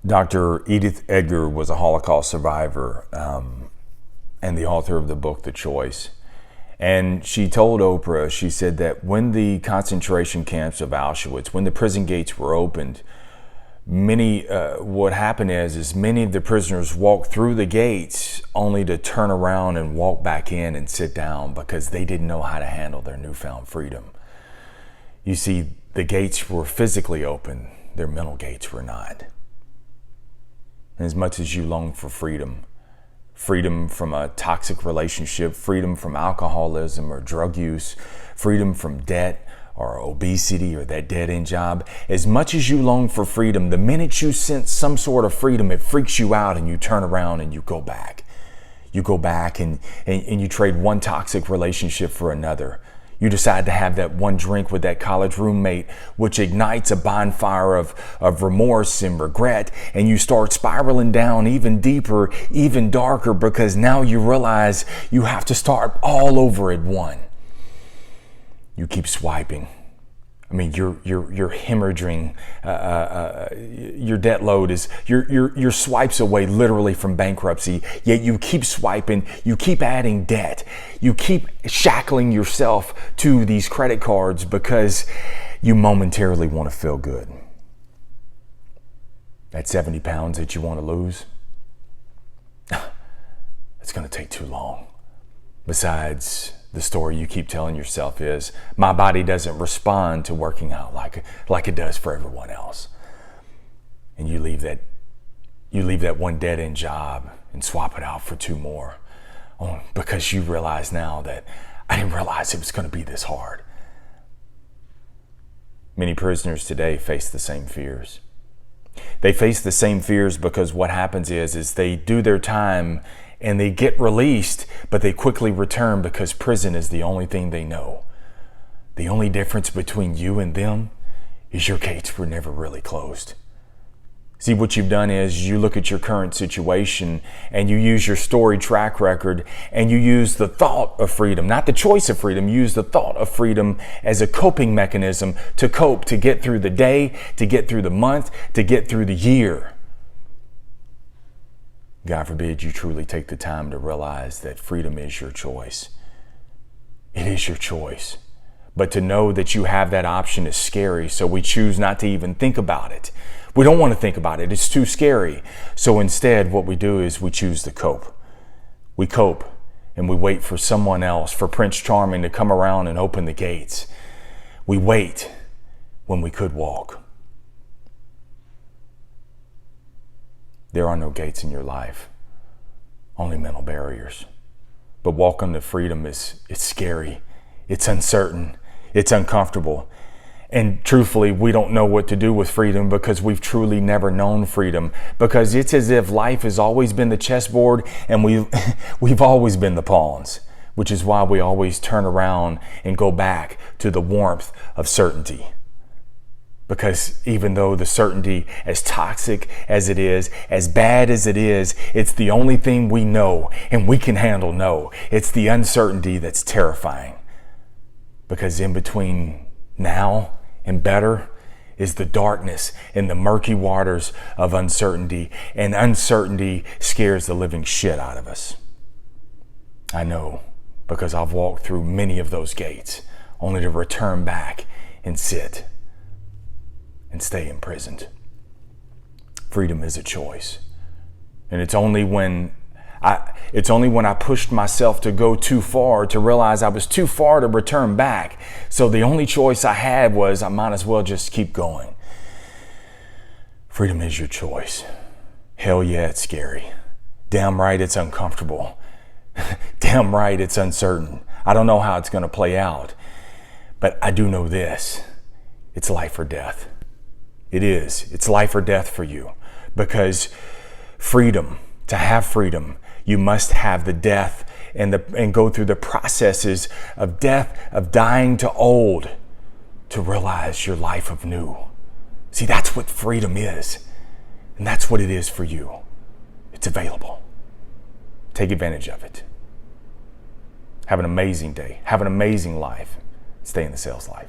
Dr. Edith Egar was a Holocaust survivor and the author of the book, The Choice. And she told Oprah, she said that when the concentration camps of Auschwitz, when the prison gates were opened, what happened is many of the prisoners walked through the gates only to turn around and walk back in and sit down because they didn't know how to handle their newfound freedom. You see, the gates were physically open, their mental gates were not. And as much as you long for freedom, freedom from a toxic relationship, freedom from alcoholism or drug use, freedom from debt or obesity or that dead-end job, as much as you long for freedom, the minute you sense some sort of freedom, it freaks you out and you turn around and you go back. You go back and you trade one toxic relationship for another. You decide to have that one drink with that college roommate, which ignites a bonfire of remorse and regret, and you start spiraling down even deeper, even darker, because now you realize you have to start all over at one. You keep swiping. I mean, you're hemorrhaging. Your debt load is your swipes away literally from bankruptcy. Yet you keep swiping. You keep adding debt. You keep shackling yourself to these credit cards because you momentarily want to feel good. That 70 pounds that you want to lose, it's going to take too long. Besides, the story you keep telling yourself is, my body doesn't respond to working out like it does for everyone else. And you leave that one dead-end job and swap it out for two more. Because you realize now that I didn't realize it was going to be this hard. Many prisoners today face the same fears. They face the same fears because what happens is they do their time and they get released, but they quickly return because prison is the only thing they know. The only difference between you and them is your gates were never really closed. See, what you've done is you look at your current situation and you use your storied track record and you use the thought of freedom, not the choice of freedom. You use the thought of freedom as a coping mechanism to cope, to get through the day, to get through the month, to get through the year. God forbid you truly take the time to realize that freedom is your choice. It is your choice. But to know that you have that option is scary, so we choose not to even think about it. We don't want to think about it. It's too scary. So instead, what we do is we choose to cope. We cope and we wait for someone else, for Prince Charming to come around and open the gates. We wait when we could walk. There are no gates in your life, only mental barriers. But walking to freedom it's scary, it's uncertain, it's uncomfortable. And truthfully, we don't know what to do with freedom because we've truly never known freedom. Because it's as if life has always been the chessboard and we've always been the pawns, which is why we always turn around and go back to the warmth of certainty. Because even though the certainty, as toxic as it is, as bad as it is, it's the only thing we know and we can handle. No, it's the uncertainty that's terrifying. Because in between now and better is the darkness and the murky waters of uncertainty. And uncertainty scares the living shit out of us. I know, because I've walked through many of those gates only to return back and sit and stay imprisoned. Freedom is a choice. And it's only when I pushed myself to go too far to realize I was too far to return back. So the only choice I had was I might as well just keep going. Freedom is your choice. Hell yeah, it's scary. Damn right it's uncomfortable. Damn right it's uncertain. I don't know how it's going to play out. But I do know this. It's life or death. It is. It's life or death for you. Because freedom, to have freedom, you must have the death and go through the processes of death, of dying to old, to realize your life of new. See, that's what freedom is. And that's what it is for you. It's available. Take advantage of it. Have an amazing day. Have an amazing life. Stay in the sales life.